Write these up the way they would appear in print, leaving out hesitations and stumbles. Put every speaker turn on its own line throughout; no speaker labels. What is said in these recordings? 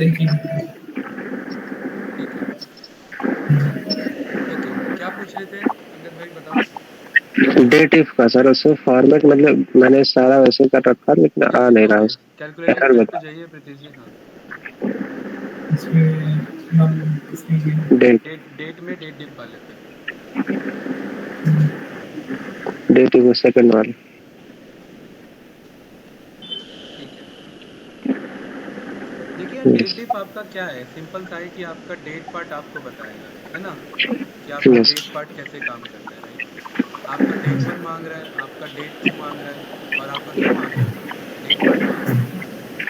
ठीक है।
ओके, क्या पूछ रहे थे अंगद भाई, बताओ।
डेट इफ का सर, उसमें फॉर्मेट मतलब मैंने सारा वैसे कर रखा लेकिन आ नहीं रहा उसका।
कैलकुलेटर
एरर
स्क्रिप्ट
बता।
पे जाइए प्रीति जी। हाँ,
इसमें
डेट
डेट में डेट डिप वाले पे।
डेट इफ सेकंड वाला।
ठीक है, देखिए यार, डेट डिप आपका क्या है, सिंपल सा है कि आपका डेट पार्ट आपको बताएगा, है ना, कि आपका
यस।
डेट पार्ट कैसे काम करता है, राइट। आपका डेट वन मांग रहा है, आपका डेट टू मांग रहा है, और आपका क्या मांग रहा है, डेट पार्ट मांग रहा है।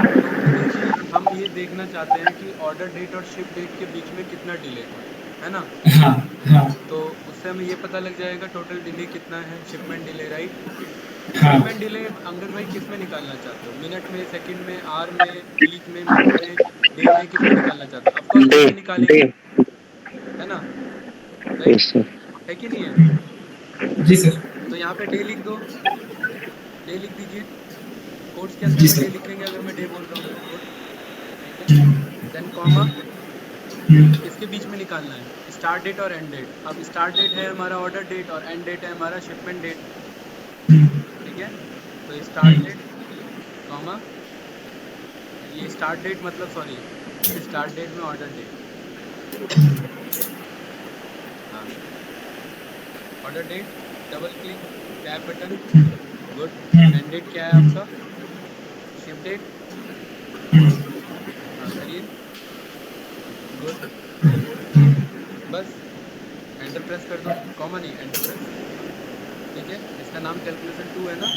तो प्रीति जी, हम ये देखना चाहते हैं कि ऑर्डर डेट और शिप डेट के बीच में कितना डिले था, है ना।
हाँ हाँ
तो उससे हमें ये पता लग जाएगा टोटल डिले कितना है, शिपमेंट डिले, राइट।
हाँ
शिपमेंट डिले अंगद भाई किस में निकालना चाहते हो, मिनट में, सेकंड में, आवर में, वीक में, मंथ में, डे में, किस में निकालना चाहते हो? ऑफ कोर्स डे
डे
में
डे।
निकालेंगे, है ना, राइट,
यस सर।
है कि नहीं है।
जी सर।
तो यहाँ पे डे लिख दो, डे लिख दीजिए, कोट्स के अंदर
जी
में
सर।
डे लिखेंगे अगर मैं डे बोल रहा हूँ तो, गुड, ठीक है। देन कॉमा, इसके बीच में निकालना है स्टार्ट डेट और एंड डेट। अब स्टार्ट डेट है हमारा ऑर्डर डेट और एंड डेट है हमारा शिपमेंट डेट, ठीक है। तो स्टार्ट डेट कॉमा, ये स्टार्ट डेट मतलब सॉरी, स्टार्ट डेट में ऑर्डर डेट, हाँ, order date, double click, tab button, good. End date क्या है आपका, शिप डेट, हाँ करिए, गुड, बस एंटर प्रेस कर दो, कॉमा नहीं, एंटर प्रेस, ठीक है। इसका नाम कैलकुलेशन 2 है ना।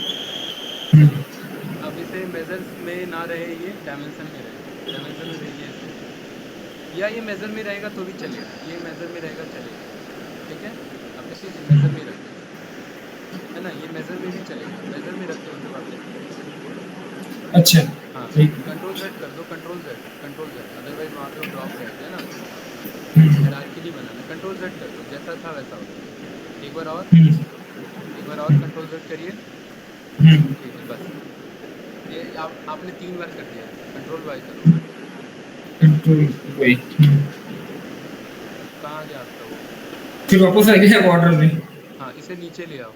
अब इसे मेजर्स में ना रहे, ये डायमेंशन में रहे, डायमेंशन में भेजिए इसे, या ये मेजर में रहेगा तो भी चलेगा, ये मेजर में रहेगा चलेगा, ठीक है। अब देखिए इसे मेजर में रख दो इसे, है ना, ये मेजर में भी चलेगा, मेजर में रख दो इसे वापस,
अच्छा
हाँ।
ठीक।
कंट्रोल जेड कर दो, control Z, control Z, otherwise वहाँ पे वो ड्रॉप रहेगा ना, हायरार्की नहीं बनाना, कंट्रोल जेड कर दो, जैसा था वैसा हो जाएगा। एक बार और कंट्रोल जेड करिए, ठीक है, बस ये आपने 3 बार कर दिया है, कंट्रोल वाई करो,
कंट्रोल वही।
कहाँ गया आपका वो,
फिर वापस आ गया ऑर्डर में।
हाँ, इसे नीचे ले आओ,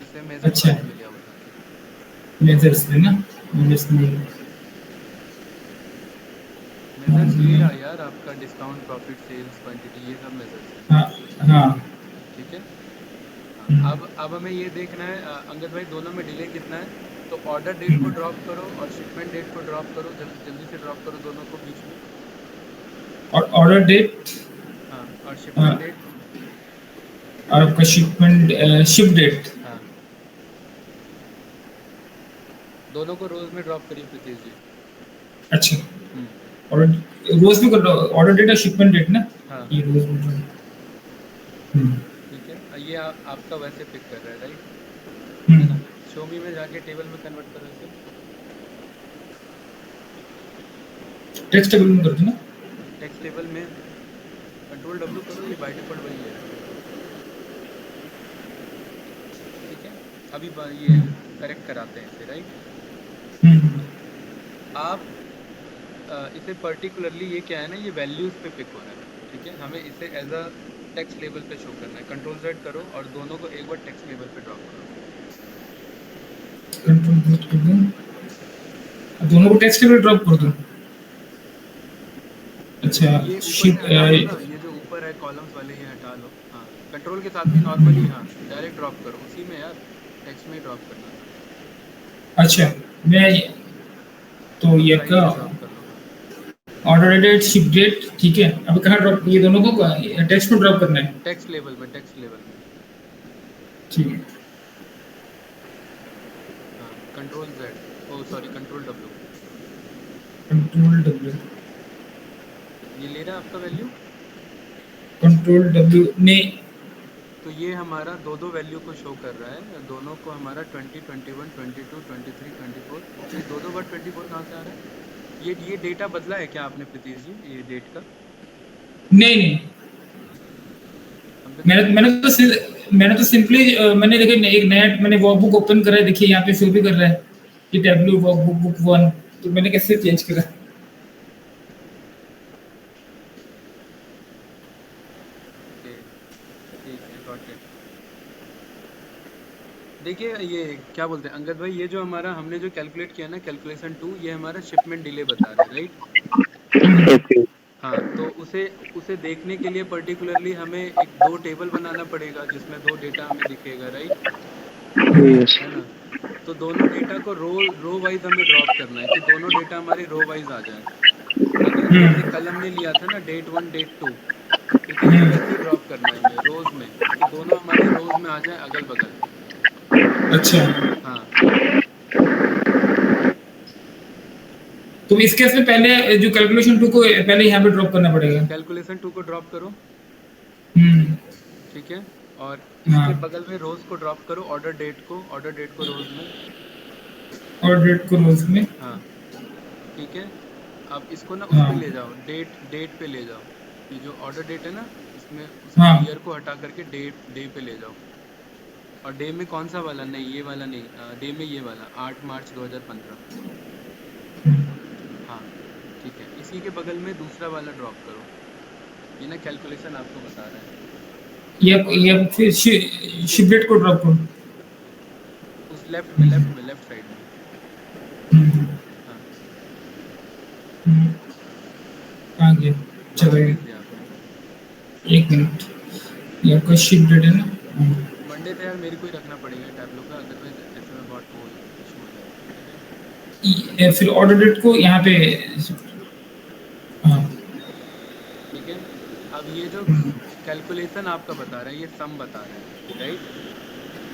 इसे मेजर्स
अच्छा
वाले में ले आओ उठा के,
मेजर्स में ना, मेजर्स में।
मेजर्स ये रहा यार आपका, डिस्काउंट, प्रॉफिट, सेल्स, क्वांटिटी, ये सब मेजर्स है,
हाँ हाँ।
ठीक है। हाँ, अब हमें ये देखना है अंगद भाई, दोनों में डिले कितना है। तो ऑर्डर डेट को ड्रॉप करो और शिपमेंट डेट को ड्रॉप करो, जल्दी से ड्रॉप करो दोनों को बीच में,
और ऑर्डर डेट
हाँ, और शिपमेंट डेट,
और आपका शिपमेंट शिप डेट।
हाँ, दोनों को रोज में ड्रॉप करिए प्रीति जी।
अच्छा और रोज भी कर लो, ऑर्डर डेट और शिपमेंट डेट ना,
हाँ
ये रोज में।
ठीक है, ये आपका वैसे पिक कर रहा है, राइट, है ना।
हम्म,
शोमी में जाके टेबल में कन्वर्ट करो इसे,
टेक्स्ट टेबल में कर दो ना।
टेक्स्ट टेबल में कंट्रोल डब्ल्यू करो, ये बाय डिफॉल्ट वही ले रहा है, ठीक है। अभी ये करेक्ट कराते हैं इसे, राइट। आप इसे पर्टिकुलरली, ये क्या है ना, ये वैल्यूज पे पिक हो रहा है, ठीक है। हमें इसे एज अ टेक्स्ट लेवल पे शो करना है, कंट्रोल जेड करो और दोनों को एक बार टेक्स्ट लेवल पे ड्रॉप करो,
कंट्रोल Z कर दूं, दोनों को टेक्स्ट टेबल ड्रॉप कर दूं।
हाँ।
अच्छा
ये ऊपर से
शिप
हटा लो ना, ये जो ऊपर है कॉलम्स वाले, ये हटा लो, हाँ, कंट्रोल के साथ ही नॉर्मली, हाँ, डायरेक्ट ड्रॉप करो उसी में यार, टेक्स्ट में ड्रॉप करना था,
अच्छा मैं तो
दोनों
ये
साइड
का
से ड्रॉप कर लो, हाँ,
ऑर्डर डेट शिप डेट ठीक है। अब कहाँ ड्रॉप, ये दोनों को टेक्स्ट में ड्रॉप करना है।
टेक्स्ट लेवल में, टेक्स्ट लेवल में,
ठीक है।
हाँ, control Z, oh sorry, control W,
control W,
ये ले रहा है आपका वैल्यू।
कंट्रोल डब्ल्यू ने।
तो ये हमारा दो दो वैल्यू को शो कर रहा है, दोनों को हमारा 20, 21, 22, 23, 24, ये दो बार 24 कहाँ से आ रहा है, ये डेटा बदला है क्या आपने प्रीतीश जी, ये डेट का।
नहीं नहीं,
हम देखो
मैंने तो सिंपली मैंने देखिए एक नया मैंने वर्कबुक ओपन करा है, देखिए यहाँ पे शो भी कर रहा है कि डब्ल्यू वर्कबुक बुक 1, तो मैंने कैसे चेंज करा।
सॉर्टेड। देखिए ये क्या बोलते हैं अंगद भाई, ये जो हमारा हमने जो कैलकुलेट किया ना कैलकुलेशन 2, ये हमारा शिपमेंट डिले बता रहा है, राइट?
ओके।
हाँ, तो उसे उसे देखने के लिए पर्टिकुलरली हमें एक 2 टेबल बनाना पड़ेगा जिसमें 2 डेटा हमें दिखेगा, राइट?
यस।
है ना? तो दोनों डेटा को रो वाइज हमें ड्रॉप करना है कि दोनों डेटा हमारे रो वाइज आ जाए। जैसे कल हमने लिया था ना डेट 1 डेट 2, ठीक है, ये वैसे ही ड्रॉप करना है हमें रोज में कि दोनों हमारे रोज में आ जाए अगल बगल।
अच्छा,
हाँ,
तो इस केस में पहले जो कैलकुलेशन 2 को पहले यहाँ पे ड्रॉप करना पड़ेगा।
कैलकुलेशन 2 को ड्रॉप करो,
हम्म।
ठीक है, और
हाँ,
इसके बगल में रोज को ड्रॉप करो, ऑर्डर डेट को रोज में।
और डेट को रोज में।
हाँ, ठीक है। अब इसको ना उस पे
हाँ,
ले जाओ, डेट पे ले जाओ। ये जो ऑर्डर डेट है ना, उसमें
हाँ।
ईयर को हटा करके डे पे ले जाओ। और डे में कौन सा वाला? नहीं, ये वाला नहीं, डे में ये वाला 8 मार्च 2015। हाँ, ठीक है, इसी के बगल में दूसरा वाला ड्रॉप करो। ये ना कैलकुलेशन आपको बता रहा है।
ये फिर शिप डेट को ड्रॉप करो।
उस लेफ्ट साइड में।
हम्म,
हाँ,
हम्म, आ गया।
बगल
चलो
भेज दिया आपने।
एक मिनट, ये आपका शिप डेट है ना।
मंडे से यार मेरे को ही रखना पड़ेगा टैबलो का, अदरवाइज ऐसे में बहुत वो इशू हो जाएगा, ठीक है?
फिर ऑर्डर डेट को यहाँ पे। हाँ।
ठीक है, अब ये जो कैलकुलेशन आपका बता रहा है, ये सम बता रहा है, राइट?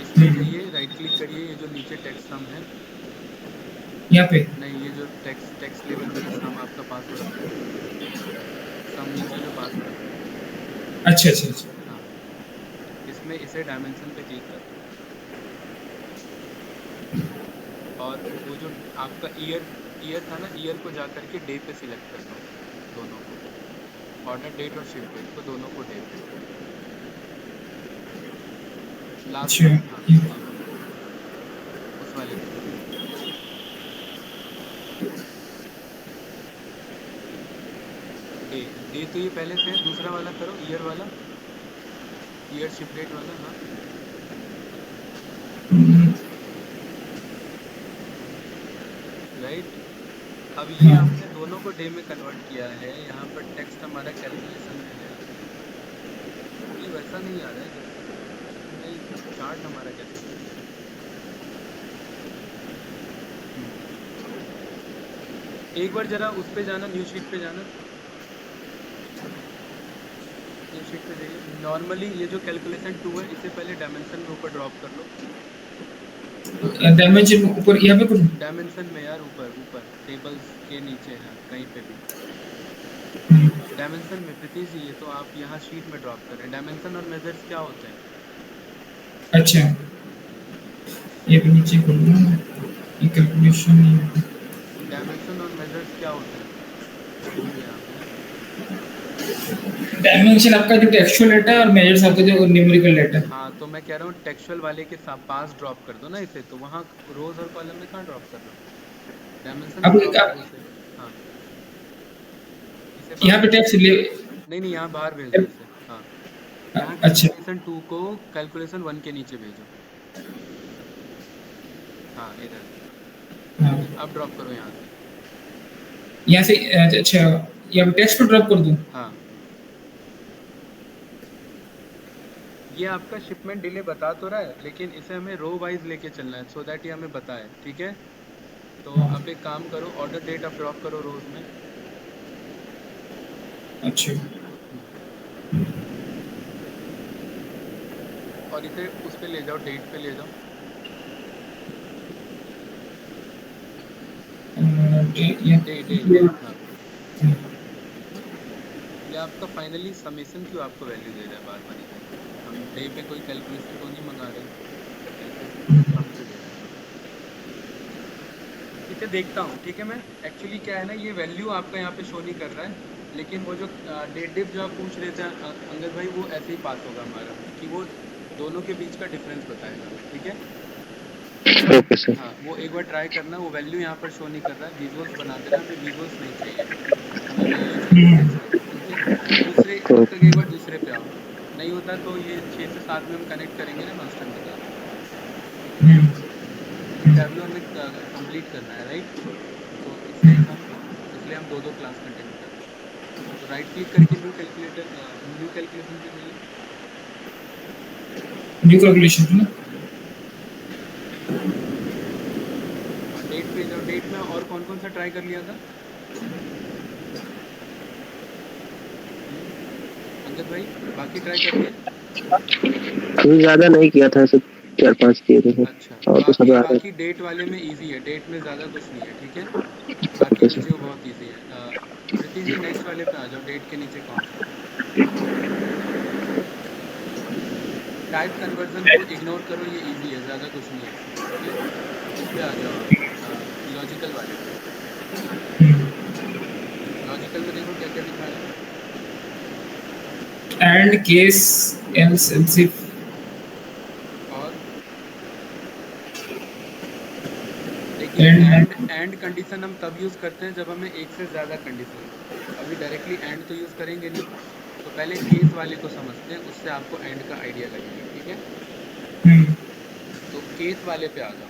इसमें जाइए, राइट क्लिक करिए, ये जो नीचे टेक्स्ट सम है,
यहाँ पे।
नहीं, ये जो टेक्स्ट लेवल में जो सम आपका पास हो रखा है, सम नीचे जो पास हो रखा है,
अच्छा, अच्छा, अच्छा।
हाँ, इसमें इसे डायमेंशन पे क्लिक करो, और वो जो आपका ईयर था ना, ईयर को जा करके डे पे सिलेक्ट कर लो, दोनों को, ऑर्डर डेट और शिप डेट को, दोनों को डे पे, लास्ट
अच्छा,
में, हाँ, ये वाला, उस वाले पे। डे डे तो ये पहले से है, दूसरा वाला करो, ईयर वाला, ईयर शिप डेट वाला, हाँ, राइट? अब ये
हाँ।
आपने दोनों को डे में कन्वर्ट किया है, यहाँ पर टेक्स्ट हमारा कैलकुलेशन में है, ये वैसा नहीं आ रहा है जैसा नहीं, चार्ट हमारा कैसे बनेगा? एक बार जरा उस पे जाना, न्यू शीट पे जाना, न्यू शीट पे जाइए। नॉर्मली ये जो कैलकुलेशन 2 है, इसे पहले डायमेंशन में ऊपर ड्रॉप कर लो।
डायमेंशन ऊपर यहाँ पे कुछ।
डायमेंशन में यार, ऊपर ऊपर टेबल्स के नीचे है, कहीं पे भी डायमेंशन में। प्रीतीश जी, ये तो आप यहाँ शीट में ड्रॉप कर रहे हैं। डायमेंशन और मेजर्स क्या होते हैं?
अच्छा, ये भी नीचे कर लो। ये कैलकुलेशन।
डायमेंशन और मेजर्स क्या होते हैं? ढूंढिए आप, है ना?
डायमेंशन आपका जो टेक्सचुअल डेटा है और मेजर्स आपका जो न्यूमेरिकल डेटा है।
हाँ, तो मैं कह रहा हूँ टेक्सचुअल वाले के साथ पास ड्रॉप कर दो ना इसे, तो वहाँ रोज और कॉलम में कहाँ ड्रॉप कर रहे हो? डायमेंशन में
अब
ड्रॉप करो
आप
इसे। हाँ, इसे
यहाँ
बाहर
पे
भेज
टैक्स
दो।
ले।
नहीं, यहाँ बाहर भेज दो इसे। हाँ, यहाँ
अच्छा।
कैलकुलेशन 2 को कैलकुलेशन 1 के नीचे भेजो। हाँ, इधर,
हाँ,
ठीक है, अब ड्रॉप करो यहाँ से।
यहाँ से। अच्छा, यहाँ पे टेक्स्ट को ड्रॉप कर दूँ।
हाँ, ये आपका शिपमेंट डिले बता तो रहा है, लेकिन इसे हमें रो वाइज लेके चलना है, सो दैट ये हमें बताए, ठीक है? तो
हाँ।
अब एक काम करो, ऑर्डर डेट अब ड्रॉप करो रोज में।
अच्छा।
और इसे उस पे ले जाओ, डेट पे ले जाओ। डेट, हाँ। ये आपका फाइनली समेशन क्यों आपको वैल्यू दे रहा है बार बार इधर? हम डे पे कोई कैलकुलेशन तो नहीं मंगा रहे, कैलकुलेशन तो सम क्यों दे रहा है? इसे देखता हूँ, ठीक है? मैं एक्चुअली क्या है ना, ये वैल्यू आपका यहाँ पे शो नहीं कर रहा है, लेकिन वो जो डेट डिफ जो आप पूछ रहे थे अंगद भाई, वो ऐसे ही पास होगा हमारा, कि वो दोनों के बीच का डिफरेंस बताएगा, ठीक है?
Okay sir.
हाँ, वो एक बार ट्राई करना, वो वैल्यू यहाँ पर शो नहीं कर रहा है, विजुअल्स बना देना, हमें विजुअल्स नहीं चाहिए, हमें वैल्यू चाहिए टेक्स्ट में, ठीक है? दूसरे, तब तक एक बार दूसरे पे आओ। नहीं होता तो ये 6 से 7 में हम कनेक्ट करेंगे ना मास्टर के साथ। इंटरव्यू हमें कंप्लीट करना है, राइट? तो इसलिए हम दो क्लास कंटेंट कर रहे हैं। तो राइट क्लिक करके न्यू कैलकुलेशन पे जाइए।
न्यू कैलकुलेशन है ना?
और डेट पे जाओ। डेट में और कौन कौन सा ट्राई कर लिया था? अंकित भाई, बाकी ट्राई कर लिए?
अभी ज्यादा नहीं किया था, सिर्फ 4-5 किए थे सर।
अच्छा,
और तो सब आ रहा
बाकी डेट वाले में इजी है, डेट में ज़्यादा कुछ नहीं है, ठीक है? बाकी
है
नीचे
सर।
वो बहुत इजी है। प्रीति जी नेक्स्ट वाले पे आ जाओ। डेट के नीचे कौन सा? टाइप कन्वर्जन को इग्नोर करो, ये इजी है, ज़्यादा कुछ नहीं है इसमें, ठीक है? इस पे आ जाओ आप, लॉजिकल वाले पे। लॉजिकल में देखो क्या क्या दिखा रहा है।
And case else else if
और देखिए, एंड कंडीशन हम तब यूज़ करते हैं जब हमें एक से ज़्यादा कंडीशन हो। अभी डायरेक्टली एंड तो यूज़ करेंगे नहीं, तो पहले केस वाले को समझते हैं, उससे आपको एंड का आइडिया लगेगा, ठीक है? तो केस वाले पे आ जाओ।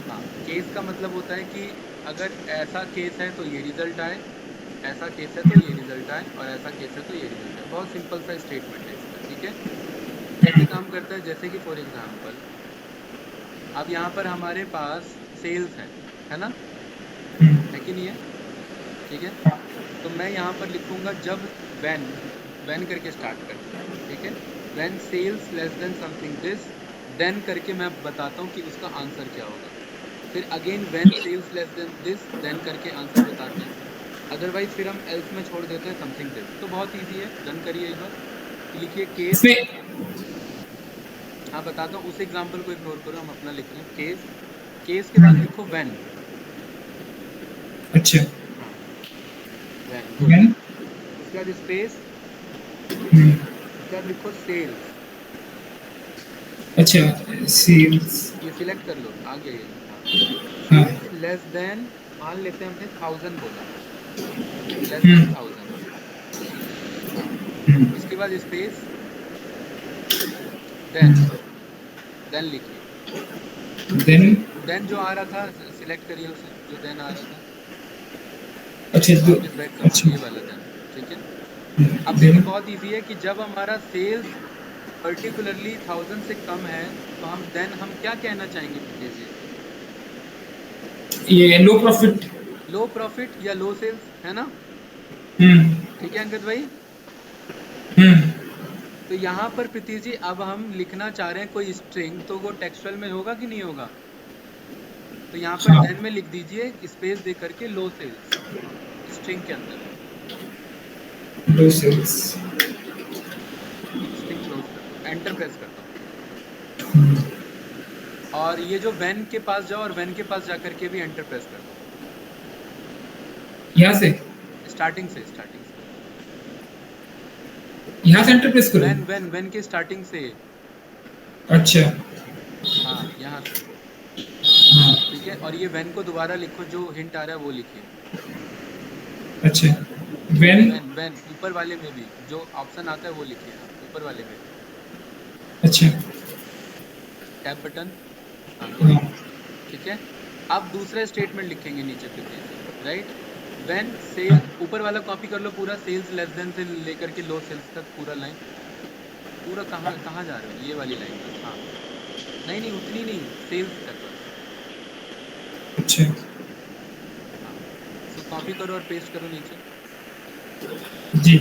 हाँ, केस का मतलब होता है कि अगर ऐसा केस है तो ये रिजल्ट आए, ऐसा केस है तो ये रिजल्ट आए, और ऐसा केस है तो ये रिजल्ट आए। बहुत सिंपल सा स्टेटमेंट है इसका, ठीक है? कैसे काम करता है? जैसे कि फॉर एग्जांपल अब यहाँ पर हमारे पास सेल्स है ना? है कि नहीं है? ठीक है, तो मैं यहाँ पर लिखूंगा जब व्हेन करके स्टार्ट करते हैं, ठीक है? When sales less than something this, then करके मैं बताता हूँ कि उसका आंसर क्या होगा। फिर again when sales less than this, then करके आंसर बताते हैं। अदरवाइज फिर हम एल्स में छोड़ देते हैं समथिंग दिस। तो बहुत ईजी है, रन करिए एक बार। लिखिए केस।
इसमें
हाँ, बताता हूँ, उस एग्जाम्पल को इग्नोर करो, हम अपना लिख रहे हैं। केस के बाद लिखो व्हेन।
अच्छा
हाँ, व्हेन, गुड।
व्हेन
उसके बाद स्पेस, उसके बाद लिखो सेल्स।
अच्छा सेल्स
ये सिलेक्ट कर लो, आ गया ये। हाँ,
हाँ
सेल्स लेस देन, मान लेते हैं हमने 1000 बोला, लेस देन 1000। हाँ, इसके बाद स्पेस, देन लिखिए।
देन
देन जो आ रहा था सिलेक्ट करिए उसे, जो देन आ रहा था।
अच्छा
वापस बैक करो, हाँ,
अच्छा
ये वाला देन, ठीक है? अब देखिए
देन
बहुत इजी है कि जब हमारा सेल्स पर्टिकुलरली 1000 से कम है, तो हम क्या कहना चाहेंगे प्रीति जी?
ये लो प्रॉफिट
लो प्रॉफिट या लो सेल्स, है ना? ठीक है अंकित भाई? तो यहाँ पर प्रीति जी अब हम लिखना चाह रहे हैं कोई स्ट्रिंग, तो वो टेक्सचुअल में होगा कि नहीं होगा? तो यहाँ पर
हाँ
देन में लिख दीजिए स्पेस दे करके लो सेल्स, स्ट्रिंग के अंदर।
लो सेल्स
स्ट्रिंग क्लोज कर दो, एंटर प्रेस कर दो। और ये जो व्हेन के पास जाओ और व्हेन के पास जाकर के भी एंटर प्रेस कर दो,
यहाँ से
स्टार्टिंग से
यहाँ से एंटर प्रेस करूँ
व्हेन के स्टार्टिंग से।
अच्छा
हाँ, यहाँ से,
हाँ
ठीक है? और ये व्हेन को दोबारा लिखो, जो हिंट आ रहा है वो लिखिए।
अच्छा व्हेन
व्हेन ऊपर वाले में भी जो ऑप्शन आता है वो लिखिए, हाँ, ऊपर वाले में भी।
अच्छा
टैब बटन, हाँ, गुड।
हाँ
ठीक है, अब दूसरा स्टेटमेंट लिखेंगे नीचे Preeti ji, right? When cell, ऊपर वाला कॉपी कर लो पूरा, सेल्स लेस देन से लेकर के लो सेल्स तक पूरा लाइन। पूरा कहाँ कहाँ जा रहे हो? ये वाली लाइन बस, हाँ, नहीं उतनी नहीं, सेल्स तक बस।
अच्छा
हाँ, इसको कॉपी करो और पेस्ट करो नीचे।
जी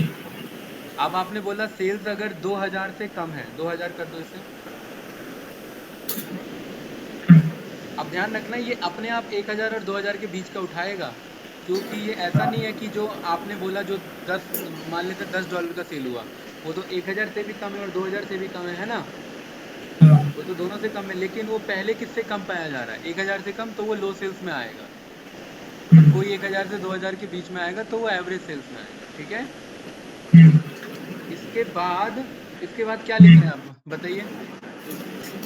अब आपने बोला सेल्स अगर 2000 से कम है, 2000 कर दो इसे। अब ध्यान रखना, ये अपने आप 1000 और 2000 के बीच का उठाएगा, क्योंकि ये ऐसा नहीं है कि जो आपने बोला जो 10, मान लेते $10 का सेल हुआ, वो तो 1000 से भी कम है और 2000 से भी कम है ना?
हाँ
वो तो दोनों से कम है, लेकिन वो पहले किससे कम पाया जा रहा है? 1000 से कम, तो वो लो सेल्स में आएगा। और कोई 1000 से 2000 के बीच में आएगा तो वो एवरेज सेल्स में आएगा, ठीक है? इसके बाद क्या लिख रहे हैं आप, बताइए?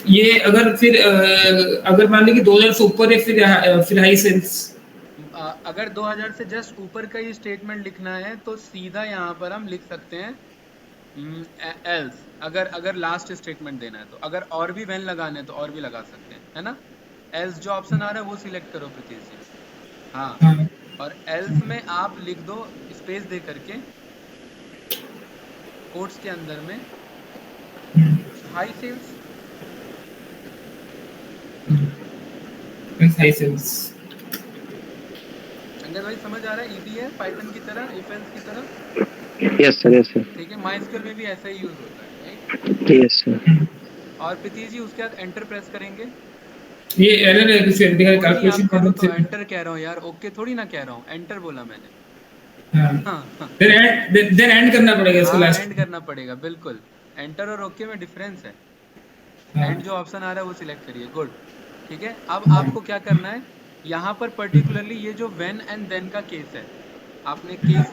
ये अगर फिर अगर मान लीजिए 2000 से ऊपर है फिर हाई सेल्स
अगर 2000 से जस्ट ऊपर का ही स्टेटमेंट लिखना है तो सीधा यहाँ पर हम लिख सकते हैं एल्स, अगर अगर लास्ट स्टेटमेंट देना है तो, अगर और भी व्हेन लगाने हैं तो और भी लगा सकते हैं, है ना। एल्स जो ऑप्शन आ रहा है वो सिलेक्ट करो प्रीतीश जी। हाँ,
हाँ
और एल्स में आप लिख दो स्पेस दे करके कोट्स के अंदर में high sales.
High sales.
Angad भाई समझ आ रहा है, इजी है पाइथन की तरह, इफ एल्स की तरह।
यस सर, यस सर,
ठीक है, माइस्क्यूएल में भी ऐसा ही यूज होता है, राइट।
Yes sir.
और प्रीतीश जी उसके बाद एंटर प्रेस करेंगे।
ये एरर है, किसी दिखा
कोई नहीं,
कैलकुलेशन
आप करो
प्रॉब्लम
तो,
से।
एंटर कह रहा हूँ यार, ओके थोड़ी ना कह रहा हूँ, एंटर बोला मैंने।
हाँ,
हाँ हाँ
देन एंड करना पड़ेगा इसको
हाँ,
लास्ट
एंड
में।
करना पड़ेगा बिल्कुल। एंटर और ओके में डिफरेंस है।
हाँ
एंड जो ऑप्शन आ रहा है वो सिलेक्ट करिए, गुड। ठीक है, अब
हाँ।
आपको क्या करना है, यहाँ पर पर्टिकुलरली ये जो व्हेन एंड देन का केस है, आपने केस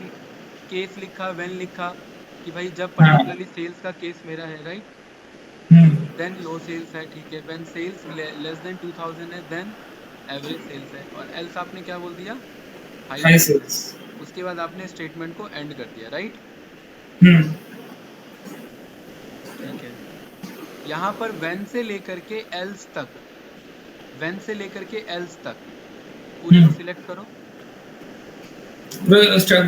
केस लिखा, व्हेन लिखा, कि भाई जब
हाँ।
पर्टिकुलरली सेल्स का केस मेरा है, राइट। देन लो सेल्स है, ठीक है, व्हेन सेल्स लेस देन 2000 है, देन एवरेज सेल्स है, और एल्स आपने क्या बोल दिया, हाई
हाई
सेल्स है।
सेल्स।
उसके बाद आपने स्टेटमेंट को एंड कर दिया, राइट। ठीक है, यहाँ पर व्हेन से लेकर के एल्स तक, व्हेन से लेकर के एल्स तक पूरे को सिलेक्ट करो।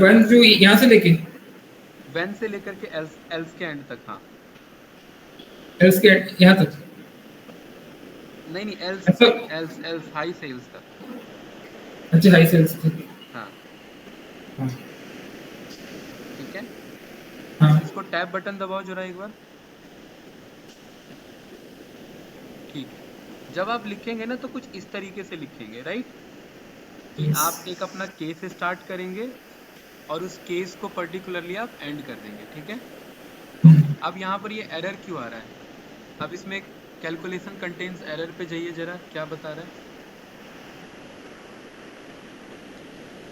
वन जो यहाँ से लेके
व्हेन से लेकर के एल्स, एल्स के एंड तक, हाँ।
एल्स के यहाँ तक।
नहीं नहीं, एल्स
ऐसा।
तक, एल्स एल्स हाई सेल्स तक।
अच्छा, हाई सेल्स तक।
हाँ,
हाँ
ठीक है।
हाँ।
इसको टैब बटन दबाओ जरा एक बार। ठीक है, जब आप लिखेंगे ना तो कुछ इस तरीके से लिखेंगे, राइट। कि
यस।
आप एक अपना केस स्टार्ट करेंगे और उस केस को पर्टिकुलरली आप एंड कर देंगे, ठीक है। तो अब यहाँ पर ये एरर क्यों आ रहा है, अब इसमें कैलकुलेशन कंटेन्स एरर पे जाइए जरा, क्या बता रहा है।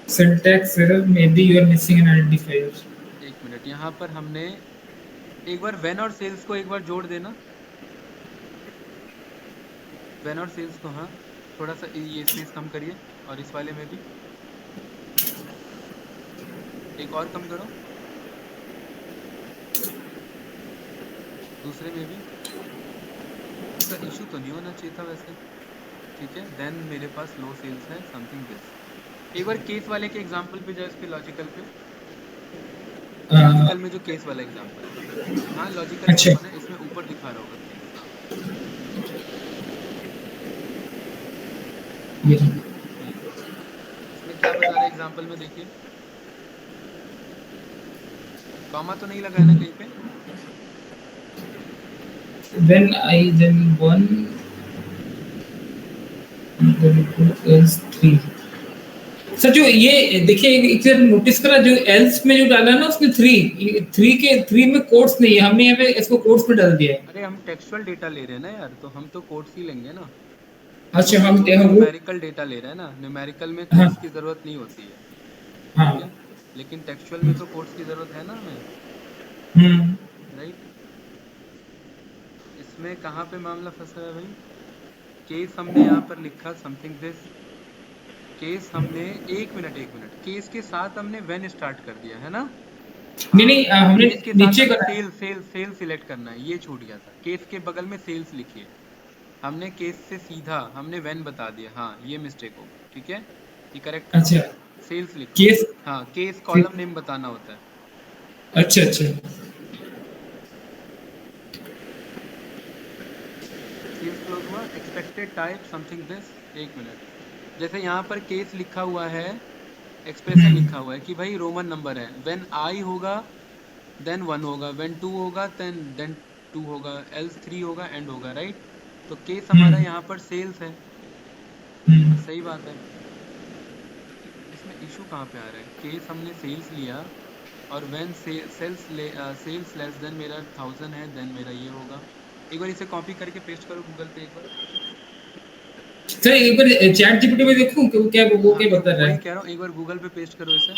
Syntax error, maybe you are missing an identifier.
एक मिनट, यहाँ पर हमने एक बार व्हेन और सेल्स को एक बार जोड़ देना, व्हेन और सेल्स को, हाँ। थोड़ा सा ये स्पेस कम करिए, और इस वाले में भी एक और कम करो, दूसरे में भी। इसका इशू तो नहीं होना चाहिए था वैसे, ठीक है। देन मेरे पास लो सेल्स है, समथिंग दिस। एक बार केस वाले के एग्जांपल पे जाओ, इसके लॉजिकल पे, लॉजिकल में जो केस वाला एग्जांपल है, हाँ लॉजिकल में
अच्छा।
ओपन है, इसमें ऊपर दिखा रहा होगा केस, हाँ।
ये
इसमें क्या बता रहा है एग्जांपल में, देखिए। कॉमा तो नहीं लगा है ना कहीं पे।
when I then 1 then equal else 3। Sir जो ये देखिए, एक चीज नोटिस करा, जो एल्स में जो डाला है ना उसने 3 में कोट्स नहीं है, हमने यहाँ पे इसको कोट्स में डाल दिया है।
अरे हम टेक्सचुअल डेटा ले रहे हैं ना यार, तो हम तो कोड्स ही लेंगे ना।
अच्छा, हम
वो तो
वो।
न्यूमेरिकल डेटा ले रहे हैं ना, न्यूमेरिकल में
हाँ
कोड्स की जरूरत नहीं होती है,
हाँ।
ठीक है। लेकिन टेक्सचुअल में तो कोड्स की जरूरत है ना हमें,
हम्म।
राइट। इसमें कहाँ पे मामला फंसा है भाई, केस हमने यहाँ पर लिखा समथिंग दिस, केस हमने, एक मिनट एक मिनट, केस के साथ हमने व्हेन स्टार्ट कर दिया है ना।
नहीं
हाँ,
नहीं, हमने
केस के साथ
नीचे
हमें
करा है।
सेल सेल सेल सिलेक्ट करना है, ये छूट गया था। केस के बगल में सेल्स लिखिए, हमने केस से सीधा हमने व्हेन बता दिया, हाँ ये मिस्टेक हो गई, ठीक है। ये करेक्ट करो,
अच्छा,
सेल्स लिखो।
केस।
हाँ, केस कॉलम नेम बताना होता है।
अच्छा अच्छा।
सेल्स क्लोज हुआ, एक्सपेक्टेड टाइप समथिंग दिस। एक मिनट, जैसे यहाँ पर केस लिखा हुआ है, एक्सप्रेशन लिखा हुआ है कि भाई रोमन नंबर है, व्हेन आई होगा देन 1 होगा, व्हेन 2 होगा देन 2 होगा, एल्स 3 होगा, एंड होगा, राइट। तो केस हमारा यहाँ पर सेल्स है, सही बात है। इसमें इशू कहाँ पे आ रहा है, केस हमने सेल्स लिया, और व्हेन सेल्स लेस देन मेरा 1000 है, देन मेरा ये होगा। एक बार इसे कॉपी करके पेस्ट करो गूगल पे एक बार।
सर एक बार चैट जीपीटी में देखूं कि वो
हाँ,
क्या
तो
बता रहा
वही
है।
कह रहा हूँ, एक बार गूगल पे पेस्ट करो इसे।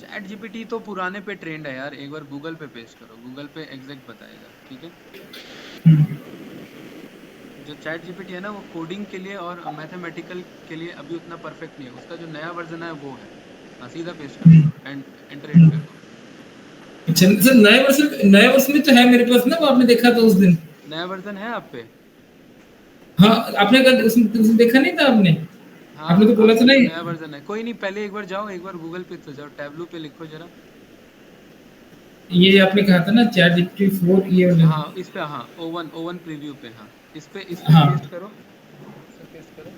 चैट जीपीटी तो पुराने पे ट्रेंड है यार, एक बार गूगल पे पेस्ट करो, गूगल पे एग्जैक्ट बताएगा, ठीक है। जो चैट जीपीटी है ना, वो कोडिंग के लिए और मैथमेटिकल के लिए अभी उतना परफेक्ट नहीं है, उसका जो नया वर्जन है वो है। हाँ, सीधा पेस्ट कर दो, एंड एंटर हिट कर दो।
अच्छा सर, नए वर्षन में तो है मेरे पास ना, वो आपने देखा था उस दिन।
नया वर्जन है आप पे?
हाँ, आपने कल उसमें देखा नहीं था आपने? आपने तो
हाँ,
बोला
आप
था
पे
ना
तो
ये।
नया वर्जन है। कोई नहीं, पहले एक बार जाओ, एक बार गूगल पे तो जाओ, टैबलू पे लिखो जरा।
ये आपने कहा था ना चैट जीपीटी 4 ये वाला।
हाँ इस पे, हाँ ओवन ओवन प्रीव्यू पे, हाँ इस पे
हाँ।
पेस्ट करो, इस पे पेस्ट करो,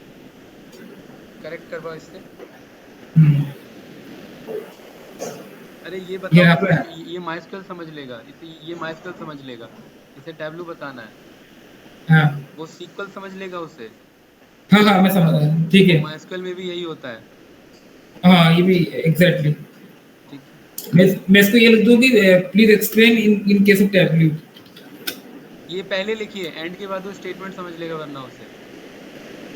करेक्ट करवाओ इससे।
हम्म,
अरे ये
ये
बताओ
यहाँ
कि
पे।
ये माइस्क्ल समझ लेगा, इसे ये माइस्क्ल समझ लेगा, इसे टैबलू बताना है,
हाँ
वो सीक्वल समझ लेगा उसे।
हाँ हाँ, मैं समझ रहा, ठीक
तो
है।
माइस्क्ल में भी यही होता है।
हाँ, ये भी एग्जैक्टली।
ठीक है,
मैं इसको ये लिख दूँ कि please explain in case of tableau.
ये पहले लिखिए, एंड के बाद वो स्टेटमेंट समझ लेगा वरना उसे।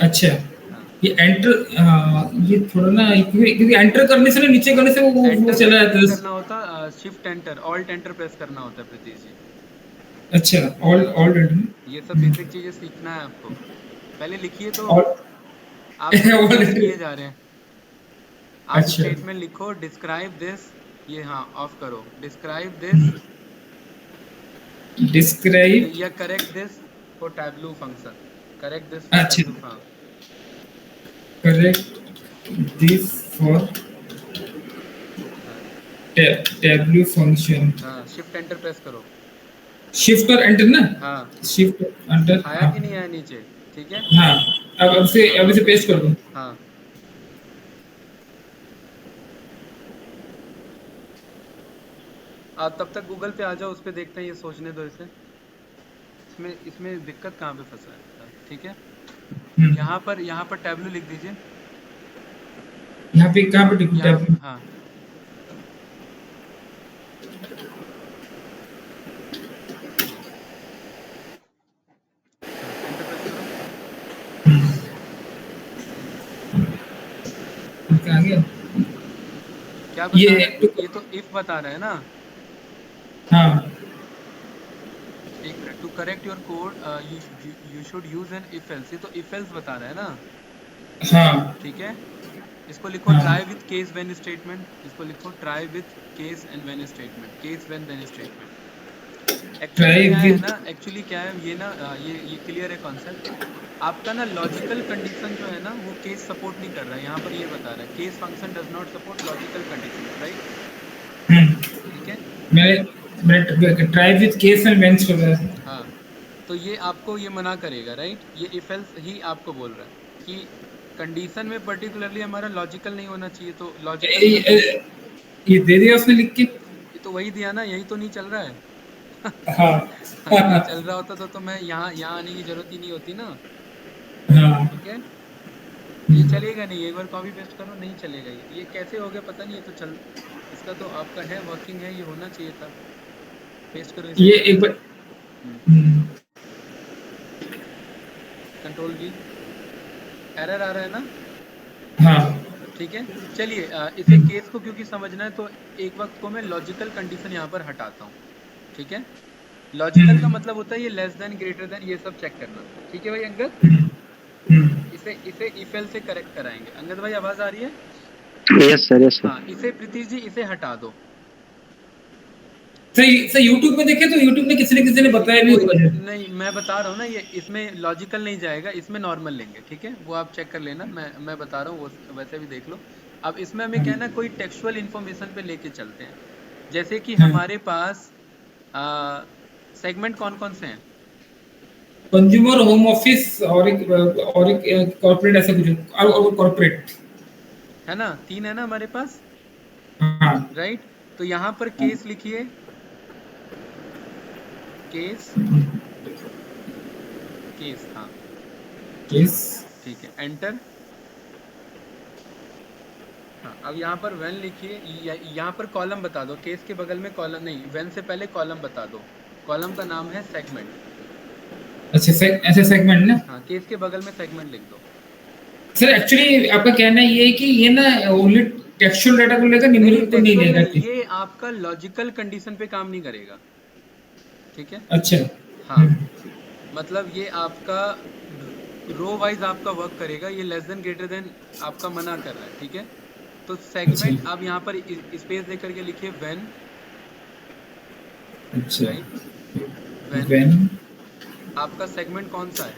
अच्छा,
हाँ,
ये एंटर, हाँ ये थोड़ा ना, क्योंकि एंटर करने से ना, नीचे करने से वो
एंटर
चला
नहीं
जाता
प्रेस
है।
करना होता, shift enter, alt enter press करना होता है प्रीति जी।
अच्छा, ऑल
हाँ,
ऑल
ये सब बेसिक चीजें सीखना है आपको, पहले लिखिए तो।
ऑल
आप सिर्फ प्रेस
ऑल।
किए जा रहे हैं। आप
अच्छा।
स्टेटमेंट लिखो, डिस्क्राइब दिस, ये हाँ ऑफ करो, डिस्क्राइब दिस
डिस्क्राइब।
या correct this for tableau function, correct this for
अच्छा,
टैबलू, हाँ
करेक्ट दिस फॉर
हाँ
टैबल्यू फंक्शन।
हाँ, शिफ्ट एंटर प्रेस करो।
शिफ्ट और एंटर ना।
हाँ,
शिफ्ट एंटर,
आया
हाँ।
कि नहीं आया नीचे? ठीक है,
हाँ,
हाँ
अब इसे
वापस
पेस्ट कर दूं।
हाँ। तब तक गूगल पे आ जाओ, उस पे देखते हैं, ये सोचने दो इसे। इसमें इसमें दिक्कत कहाँ पे फंसा है? ठीक है,
हम्म,
यहाँ पर टैबलू लिख दीजिए।
यहाँ पे कहाँ पे टिकट
यहाँ
टैब?
हाँ, हाँ एंटर प्रेस करो।
आ गया।
क्या
ये
बता रहा
तो,
है? ये तो इफ बता रहा है ना।
हाँ
एक minute, to correct your code you should use an if else, ये तो इफ एल्स बता रहा है ना।
हाँ
ठीक है, इसको लिखो
हाँ।
Try with case when statement, इसको लिखो try with case and when statement, case when then statement. Actually
try
क्या है
विद।
ना, एक्चुअली क्या है ये ना, ये क्लियर है कॉन्सेप्ट आपका ना। लॉजिकल कंडीशन जो है ना, वो केस सपोर्ट नहीं कर रहा है, यहाँ पर ये बता रहा है case function does not support logical condition, right? ठीक है,
मैंने try with case and whens कर रहा है।
हाँ। तो ये आपको ये मना करेगा, राइट? ये इफ एल्स ही आपको बोल रहा है कि कंडीशन में पर्टिकुलरली हमारा लॉजिकल नहीं होना चाहिए, तो लॉजिकल
ये,
कर दो।
ये दे दिया उसने लिख के।
ये तो वही दिया ना, यही तो नहीं चल रहा है।
हाँ
हाँ, ये चल रहा होता तो मैं यहाँ आने की जरूरत ही नहीं होती ना।
हाँ।
ठीक है, ये
हम्म,
चलेगा नहीं, एक बार कॉपी पेस्ट करो, नहीं चलेगा। ये कैसे हो गया पता नहीं, ये तो चल, इसका तो आपका है वर्किंग है, ये होना चाहिए था। पेस्ट करो इसे,
ये एक बार।
कंट्रोल वी, एरर आ रहा है ना?
हाँ।
ठीक है, चलिए इसे केस को क्योंकि समझना है तो एक वक्त को मैं लॉजिकल कंडीशन यहाँ पर हटाता हूँ। ठीक है, लॉजिकल का
हम्म,
मतलब होता है ये लेस देन, ग्रेटर देन, ये सब चेक करना। ठीक है भाई अंगद,
हम्म, हम्म।
इसे इसे इफेल से करेक्ट कराएंगे। अंगद भाई आवाज आ रही है?
Yes sir, yes sir.
हाँ, इसे प्रीति जी इसे हटा दो।
सर यूट्यूब में देखे तो यूट्यूब में किसी ने बताया भी
कोई
होगा शायद।
नहीं, मैं बता रहा हूँ ना, ये इसमें लॉजिकल नहीं जाएगा, इसमें नॉर्मल लेंगे। ठीक है, वो आप चेक कर लेना, मैं बता रहा हूँ, वो वैसे भी देख लो। अब इसमें हमें क्या है ना, कोई टेक्सुअल इन्फॉर्मेशन पे लेके चलते हैं। जैसे कि
हाँ,
हमारे पास सेगमेंट कौन कौन से हैं?
कंज्यूमर, होम ऑफिस और एक कॉर्पोरेट, ऐसा कुछ और कॉर्पोरेट।
है ना, 3 है ना हमारे पास,
हाँ
राइट? तो यहाँ पर
हाँ।
केस लिखिए, केस, केस, हाँ
यस।
ठीक है, एंटर। हाँ, अब यहाँ पर वेन लिखिए, यहाँ पर कॉलम बता दो, केस के बगल में कॉलम नहीं, वेन से पहले कॉलम बता दो। कॉलम का नाम है सेगमेंट।
अच्छा, ऐसे सेगमेंट ना।
हाँ, केस के बगल में सेगमेंट लिख दो।
सर एक्चुअली आपका कहना ये है कि ये ना ओनली टेक्सचुअल डाटा को लेकर,
नहीं नहीं,
न्यूमेरिक को नहीं
टेक्सुअल
लेगा,
नहीं,
ठीक।
ये आपका लॉजिकल कंडीशन पे काम नहीं करेगा। ठीक है,
अच्छा।
हाँ, मतलब ये आपका रो वाइज आपका वर्क करेगा, ये लेस देन ग्रेटर देन आपका मना कर रहा है। ठीक है, तो
अच्छा।
सेगमेंट आप यहाँ पर स्पेस दे करके लिखिए, व्हेन
अच्छा,
राइट। व्हेन
व्हेन
आपका सेगमेंट कौन सा है?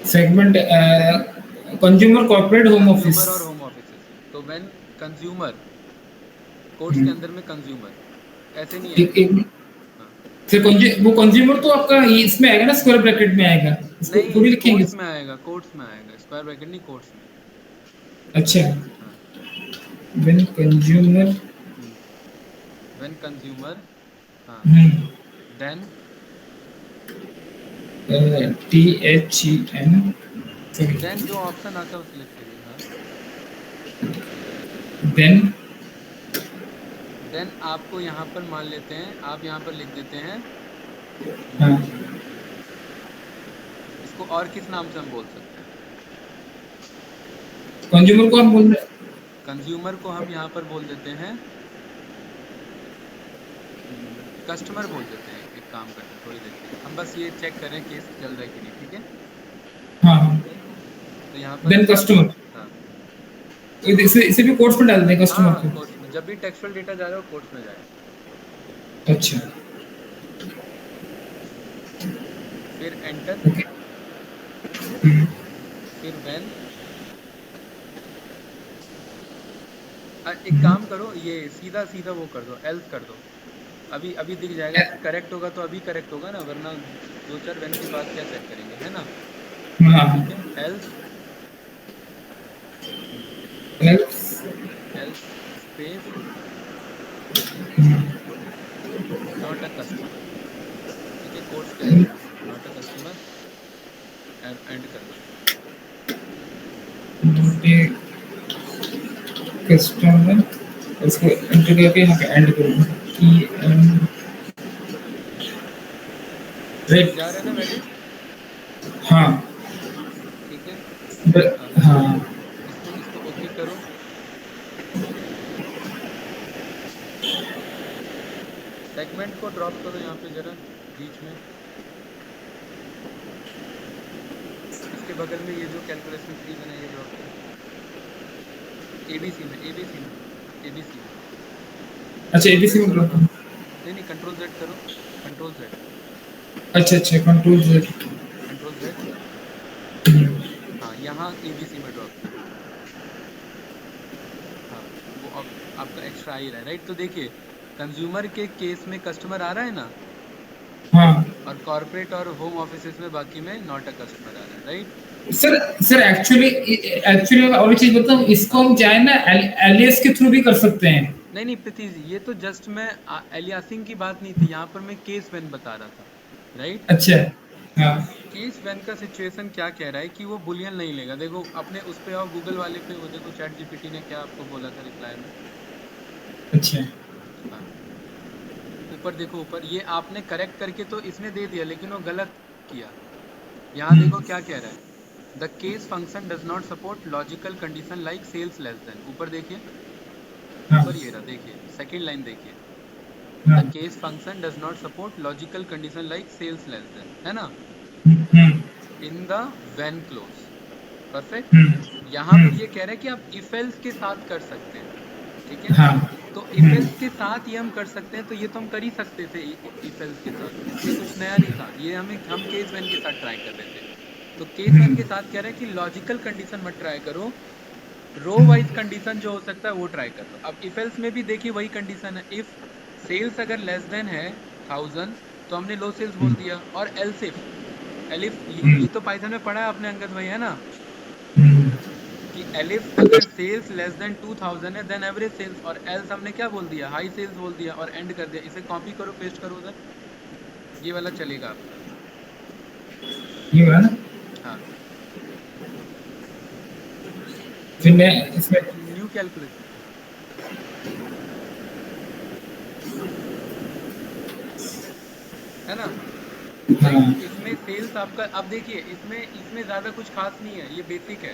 Segment consumer corporate home office.
Consumer और होम ऑफिसेस। तो व्हेन कंज्यूमर, कोर्ट्स के अंदर में कंज्यूमर, ऐसे नहीं
एक
आएगा।
एक
हाँ,
फिर वो कंज्यूमर तो आपका ये इसमें आएगा ना, स्क्वायर ब्रैकेट में आएगा, इसको
नहीं
थोड़ी लिखेंगे।
कोर्ट्स में आएगा, कोर्ट्स में आएगा, स्क्वायर ब्रैकेट नहीं, कोर्ट्स में।
अच्छा,
हाँ।
व्हेन कंज्यूमर
व्हेन कंज्यूमर, हाँ, देन
THEN,
देन जो ऑप्शन आता है वो सिलेक्ट करिए। हाँ,
देन
देन आपको यहाँ पर मान लेते हैं, आप यहाँ पर लिख देते हैं,
हाँ,
इसको और किस नाम से हम बोल सकते हैं?
कंज्यूमर को हम बोल रहे
कंज्यूमर को हम यहाँ पर बोल देते हैं, कस्टमर बोल देते हैं। एक काम करते हैं, थोड़ी देर के लिए हम बस ये चेक करें केस चल रहा है कि नहीं, ठीक है।
हाँ हाँ,
तो यहाँ पर
देन कस्टमर,
हाँ
इसे भी कोर्स में डाल दें
हाँ
कस्टमर
हाँ,
को।
कोर्ट्स में जब भी टेक्सुअल डेटा जा रहा हो कोर्ट्स में जाए।
अच्छा,
फिर एंटर,
ओके,
फिर व्हेन। एक काम करो, ये सीधा सीधा वो कर दो, एल्स कर दो। अभी अभी दिख जाएगा, करेक्ट होगा तो अभी करेक्ट होगा ना, वरना दो चार व्हेन के बाद क्या चेक करेंगे, है ना।
हाँ,
ठीक है, else,
else,
else space not a customer. ठीक है, कोर्स के अंदर नॉट अ कस्टमर, एंड कर दो।
कस्टमर, इसको एंटर करके यहाँ पे एंड करूँगा
समझ
राइट।
जा रहा है ना वैलिड?
हाँ,
ठीक है।
हाँ,
इसको इसको ओके करो। सेगमेंट को ड्रॉप करो यहाँ पे जरा बीच में, इसके बगल में ये जो कैलकुलेशन फ्रीज है ये ड्रॉप करो, एबीसी में, एबीसी में, एबीसी में।
अच्छा एबीसी में ड्रॉप।
नहीं नहीं, कंट्रोल जेड करो, कंट्रोल जेड,
अच्छा अच्छा, कंट्रोल जेड।
Control Z. हाँ, यहाँ एबीसी में ड्रॉप करो। हाँ, वो आपका एक्स्ट्रा आ ही रहा है, राइट। तो देखिए कंज्यूमर के केस में कस्टमर आ रहा है ना,
हाँ
और कॉर्पोरेट और होम ऑफिसेस में बाकी में नॉट अ कस्टमर आ रहा है, right.
Sir, sir actually actually और एक चीज बताऊं, इसको हम चाहे ना एलियास के थ्रू भी कर सकते हैं।
नहीं नहीं प्रीति जी, ये तो जस्ट मैं एलियासिंग की बात नहीं थी, यहाँ पर मैं केस व्हेन बता रहा था, राइट।
अच्छा, हाँ,
केस व्हेन का सिचुएशन क्या कह रहा है कि वो बुलियन नहीं लेगा। देखो अपने उस पे आओ, गूगल वाले पे, वो देखो चैट जीपीटी ने क्या आपको बोला था रिप्लाई में।
अच्छा,
हाँ, ऊपर देखो, ऊपर ये आपने करेक्ट करके तो इसने दे दिया, लेकिन वो गलत किया। यहाँ देखो क्या कह रहा है, the case function does not support logical condition like sales less than. ऊपर देखिए,
हाँ,
ऊपर ये रहा, देखिए सेकेंड लाइन देखिए,
हाँ,
the case function does not support logical condition like sales less than, है ना, in the when clause. Perfect. यहाँ पर ये कह रहा है कि आप इफ एल्स के साथ कर सकते हैं, ठीक है।
हाँ,
तो इफ एल्स के साथ ये हम कर सकते हैं, तो ये तो हम कर ही सकते थे इफ एल्स के साथ, ये कुछ नया नहीं था, ये हम केस व्हेन के साथ ट्राई कर रहे थे। तो केस व्हेन के साथ कह रहे हैं कि लॉजिकल कंडीशन मत ट्राई करो, रो वाइज कंडीशन जो हो सकता है वो ट्राई कर लो। अब इफ एल्स में भी देखिए वही कंडीशन है, इफ सेल्स अगर लेस देन है 1000 तो हमने लो सेल्स बोल दिया, और एल्स इफ, एलिफ ये तो पाइथन में पढ़ा है आपने अंगद भाई, है ना, कि एलिफ अगर सेल्स लेस देन 2000 है देन एवरेज सेल्स, और एल्स हमने क्या बोल दिया, हाई सेल्स बोल दिया और एंड कर दिया। इसे कॉपी करो, पेस्ट करो उधर, ये वाला चलेगा आपका।
ये वाला ना,
हाँ,
फिर मैं इसमें
न्यू कैलकुलेशन, है ना।
हाँ,
इसमें सेल्स आपका, अब देखिए इसमें ज़्यादा कुछ खास नहीं है, ये बेसिक है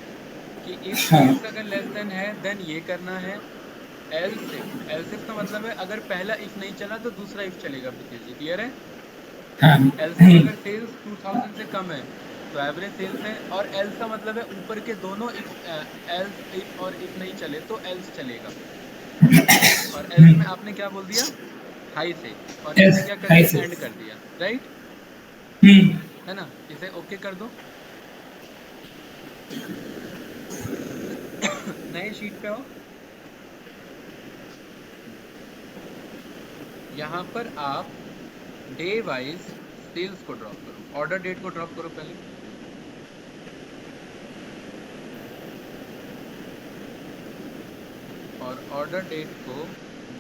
कि इफ
हाँ,
सेल्स अगर लेस देन है देन ये करना है। एल्स इफ का मतलब है अगर पहला इफ नहीं चला तो दूसरा इफ चलेगा। प्रीति जी क्लियर है।
हाँ,
एल्स इफ अगर सेल्स 2000 से कम है तो एवरेज सेल्स है, और एल्स का मतलब है ऊपर के दोनों इफ, एल्स इफ और इफ नहीं चले तो एल्स चलेगा। और एल्स में आपने क्या बोल दिया, हाई से, और
Yes,
इसे क्या कर
high
दिया,
sales.
एंड कर दिया, राइट,
हम्म.
है ना। इसे ओके कर दो। नए शीट पे आओ। यहाँ पर आप डे वाइज सेल्स को ड्रॉप करो, ऑर्डर डेट को ड्रॉप करो पहले, और ऑर्डर डेट को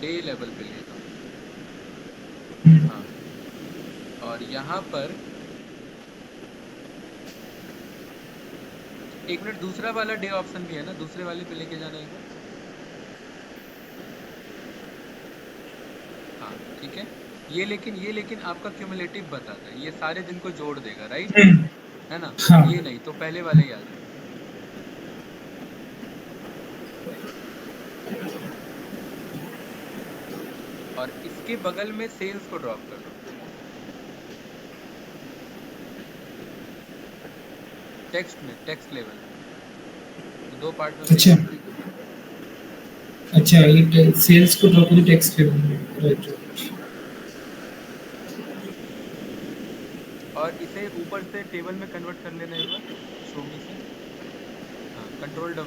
डे लेवल पे ले जाओ। हाँ, और यहाँ पर एक मिनट, दूसरा वाला डे ऑप्शन भी है ना, दूसरे वाले पे लेके जाना एक बार। हाँ ठीक है, ये लेकिन आपका क्यूमुलेटिव बताता है, ये सारे दिन को जोड़ देगा, राइट, है ना।
हाँ.
ये नहीं, तो पहले वाले ही आ जाओ। और इसके बगल में सेल्स को ड्रॉप कर दो, टेक्स्ट में, टेक्स्ट लेवल में, तो दो पार्ट में
अच्छा.
ब्रेक कर देगा।
अच्छा, ये सेल्स को ड्रॉप करो टेक्स्ट लेवल में. राइट.
और इसे ऊपर से टेबल में कन्वर्ट कर लेना एक बार, शो मी से। हाँ, कंट्रोल W,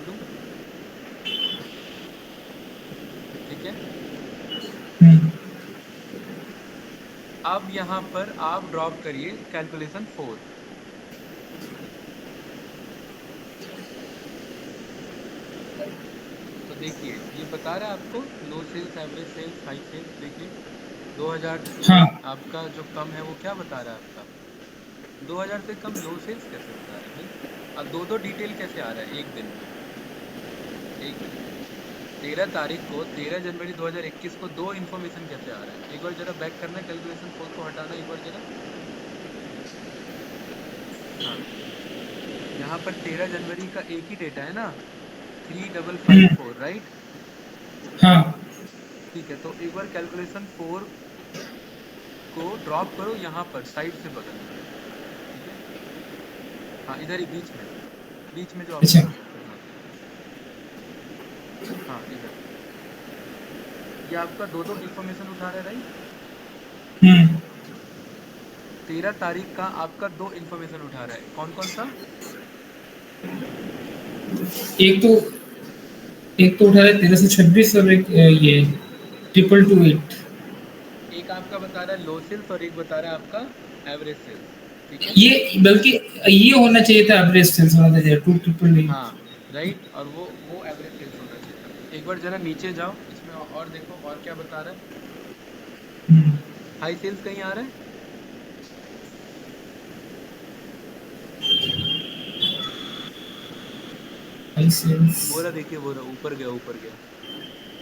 ठीक है। अब यहाँ पर आप ड्रॉप करिए कैलकुलेशन 4। तो देखिए ये बता रहा है आपको low sales, average sales, high sales. देखिए 2000 से
हाँ.
आपका जो कम है वो क्या बता रहा है आपका, 2000 से कम लो सेल्स कैसे बता रहा है भाई। अब दो डिटेल कैसे आ रहा है एक दिन में, एक मिनट, 13 तारीख को, 13 जनवरी 2021 को दो इन्फॉर्मेशन कैसे आ रहा है, एक बार जरा बैक करना, कैलकुलेशन 4 को हटाना एक बार जरा। हाँ, यहाँ पर 13 जनवरी का एक ही डेटा है ना, 3554, राइट।
हाँ.
ठीक है, तो एक बार कैलकुलेशन 4 को ड्रॉप करो यहाँ पर साइड से बगल में, ठीक है। हाँ, इधर ही बीच में जो
अच्छा.
ऑप्शन है, हाँ हाँ, इधर ये आपका दो इन्फॉर्मेशन उठा रहा है, राइट। 13 तारीख का आपका दो इन्फॉर्मेशन उठा रहा है, कौन कौन सा।
एक तो उठा रहा है 1326 और एक ये 2228.
एक आपका बता रहा है लो सेल्स और एक बता रहा है आपका एवरेज सेल्स, ठीक है।
ये बल्कि ये होना चाहिए था, एवरेज सेल्स होना चाहिए 2888.
हाँ राइट, और वो एवरेज सेल्स होना चाहिए था। एक बार जरा नीचे जाओ इसमें और देखो और क्या बता रहा है। हाई सेल्स कहीं आ रहा है,
हाई सेल्स
वो रहा, देखिए वो रहा, ऊपर गया।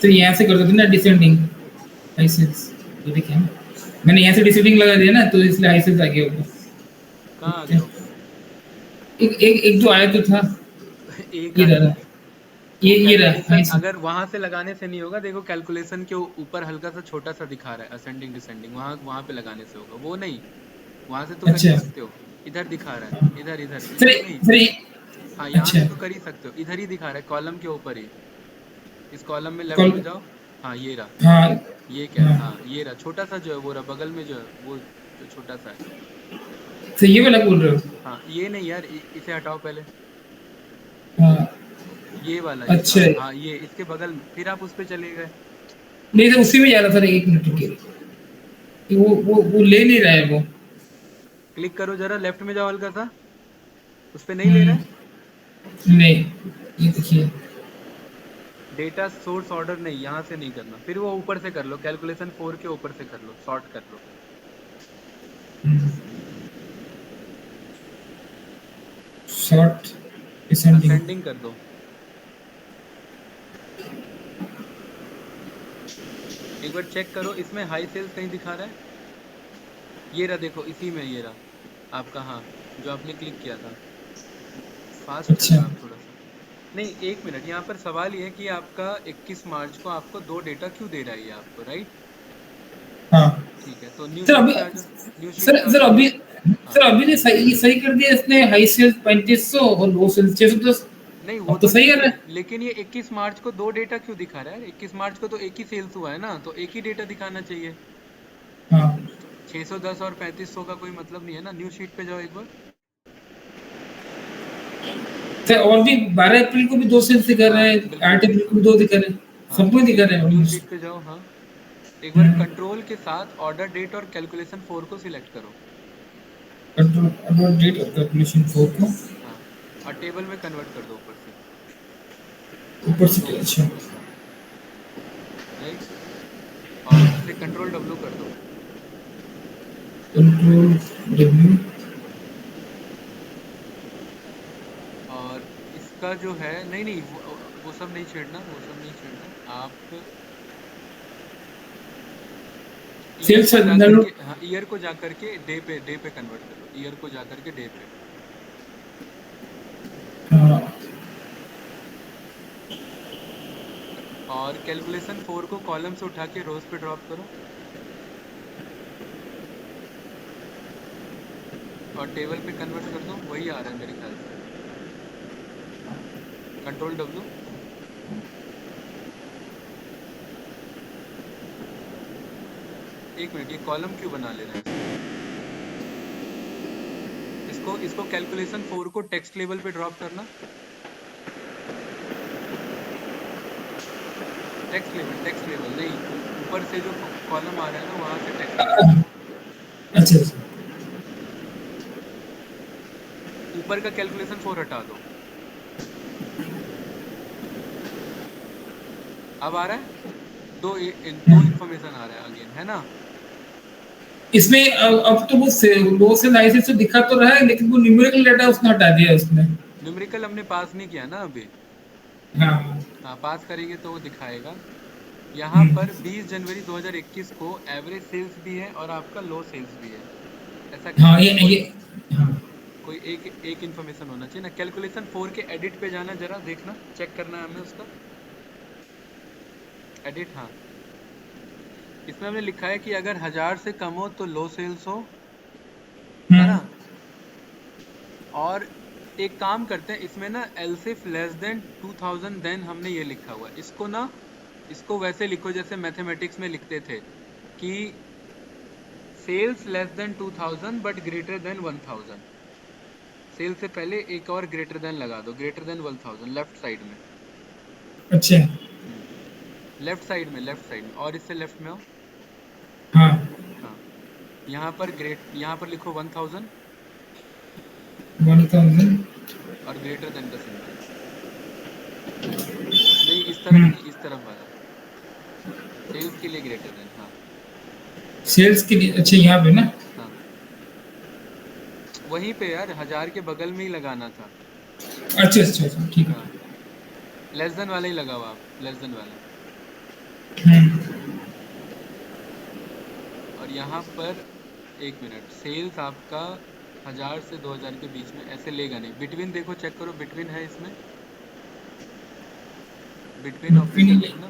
तो यहाँ से कर देते ना डिसेंडिंग. हाई सेल्स ये देखिए ना, मैंने यहाँ से डिसेंडिंग लगा दिया ना, तो इसलिए हाई सेल्स आ गया ऊपर.
कहाँ आ गया ऊपर।
एक जो आया तो था,
एक
ये
आ
रहा.
गया, तो
ये रहा हाई
कैलकुलेशन
सेल्स.
अगर वहां से लगाने से नहीं होगा, देखो कैलकुलेशन के ऊपर हल्का सा छोटा सा दिखा रहा है असेंडिंग डिसेंडिंग, वहां पे लगाने से होगा, वो नहीं, वहां से तो कर ही
अच्छा.
सकते हो। इधर दिखा रहा है, इधर
फिर
इधर नहीं।
फिर
हाँ, यहाँ
अच्छा.
से तो कर ही सकते हो, इधर ही दिखा रहा है कॉलम के ऊपर ही, इस कॉलम में लेफ्ट
कॉल.
में जाओ। हाँ ये रहा,
हाँ.
ये क्या है,
हाँ.
हाँ ये रहा, छोटा सा जो है वो रहा, बगल में जो है वो जो छोटा सा है।
तो ये वाला बोल रहे हो.
हाँ ये नहीं यार, इसे हटाओ पहले,
हाँ.
ये वाला, ये
अच्छा.
हाँ ये इसके बगल में, फिर आप उस पर चले गए।
नहीं तो उसी में जा रहा था. एक मिनट रुकिए, वो ले नहीं रहा है वो.
क्लिक करो जरा, लेफ्ट में जाओ हल्का सा, उस पर नहीं ले रहा है।
नहीं, ये देखिए.
डेटा सोर्स ऑर्डर नहीं, यहाँ से नहीं करना, फिर वो ऊपर से कर लो, कैलकुलेशन 4 के ऊपर से कर लो, सॉर्ट कर लो।
Short descending.
असेंडिंग कर दो। एक बार चेक करो इसमें हाई सेल्स कहीं दिखा रहा है, ये रहा देखो, इसी में ये रहा आपका, हाँ जो आपने क्लिक किया था। फास्ट
अच्छा.
चलना आप थोड़ा सा। नहीं एक मिनट, यहाँ पर सवाल ये है कि आपका 21 मार्च को आपको दो डेटा क्यों दे रहा है ये आपको, राइट।
हाँ.
ठीक है, तो न्यू
सर
शीट
अभी
पे आ जाओ, न्यू शीट
सर
पे आ
सर
जाओ।
अभी
हाँ
सर अभी ने सही कर दिया इसने. हाई सेल्स 3500 और लो सेल्स 610.
नहीं वो
अब तो
तो
सही
ठीक
कर
है,
रहा है.
लेकिन ये 21 मार्च को दो डेटा क्यों दिखा रहा है, 21 मार्च को तो एक ही सेल्स हुआ है ना, तो एक ही डेटा दिखाना चाहिए। 610 और 3500 का कोई मतलब नहीं है ना। न्यू शीट पे जाओ एक बार।
सर और भी 12 अप्रैल को भी 2 सेल्स दिखा रहा
हाँ
है,
बिल्कुल
8 अप्रैल को भी 2 दिखा रहे हैं,
हाँ,
सब में दिखा रहे हैं
न्यू
ऑलमोस्ट।
शीट पे जाओ। हाँ एक बार कंट्रोल के साथ ऑर्डर डेट और कैलकुलेशन 4 को सिलेक्ट करो।
कंट्रोल अपलोड डेट और कैलकुलेशन 4 को
हाँ और टेबल में कन्वर्ट कर दो ऊपर से।
ऊपर से, अच्छा
हाँ राइट, और इसे कंट्रोल डब्ल्यू कर दो।
Control W.
और इसका जो है, नहीं नहीं वो सब नहीं छेड़ना, वो सब नहीं छेड़ना। आप ईयर
सेल्स
को जाकर
नल।
के, हाँ ईयर को जाकर के डे पे कन्वर्ट कर लो। ईयर को जाकर के डे पे। और कैलकुलेशन 4 को कॉलम से उठा के रोज पे ड्रॉप करो और टेबल पे कन्वर्ट कर दो। वही आ रहा है मेरे ख्याल से। Control W. एक मिनट, ये कॉलम क्यों बना ले रहे हैं इसको? इसको कैलकुलेशन 4 को टेक्स्ट लेवल पे ड्रॉप करना। टेक्स्ट लेवल नहीं, ऊपर से जो कॉलम आ रहा है ना, वहां से टेक्स्ट लेवल पे।
अच्छा अच्छा,
ऊपर का कैलकुलेशन 4 हटा दो। अब आ रहा है दो इन्फॉर्मेशन आ रहा है अगेन, है ना।
इसमें अब तो वो लो से लाइसेंस तो दिखा तो रहा है, लेकिन वो न्यूमेरिकल डाटा उसने हटा दिया उसने।
न्यूमेरिकल हमने पास नहीं किया ना अभी।
हाँ।
हाँ पास करेंगे तो वो दिखाएगा। यहाँ
हम्म,
पर 20 जनवरी 2021 को एवरेज सेल्स भी है और आपका लो सेल्स भी है। ऐसा
हाँ
कोई
ये हाँ।
कोई एक इन्फॉर्मेशन होना चाहिए ना। कैलकुलेशन 4 के एडिट पे जाना, जरा देखना, चेक करना है हमें उसका एडिट। हाँ इसमें हमने लिखा है कि अगर 1000 से कम हो तो लो सेल्स हो, है ना।
हम्म,
और एक काम करते हैं, इसमें ना एल्सिफ लेस देन 2000 देन हमने ये लिखा हुआ है। इसको ना, इसको वैसे लिखो जैसे मैथमेटिक्स में लिखते थे कि sales less than 2000 but greater than 1000। Sale से पहले एक और ग्रेटर देन लगा दो, ग्रेटर देन 1000 लेफ्ट साइड में।
अच्छा
लेफ्ट साइड में, और इससे लेफ्ट में हो।
हाँ।
हाँ यहाँ पर लिखो 1000
1000।
और ग्रेटर देन का सिंबल। नहीं इस तरफ नहीं, इस तरफ वाला, सेल्स के लिए ग्रेटर देन। हाँ
सेल्स के लिए, अच्छा यहाँ पे ना।
हाँ वहीं पे यार, 1000 के बगल में ही लगाना था।
अच्छा अच्छा अच्छा, ठीक है।
हाँ लेस देन वाला ही लगाओ आप, लेस देन वाला। और यहाँ पर एक मिनट, सेल्स आपका 1000 से 2000 के बीच में ऐसे लेगा नहीं। बिटवीन देखो, चेक करो बिटवीन है इसमें, बिटवीन ऑप्शन है
बिटवीन
देखना।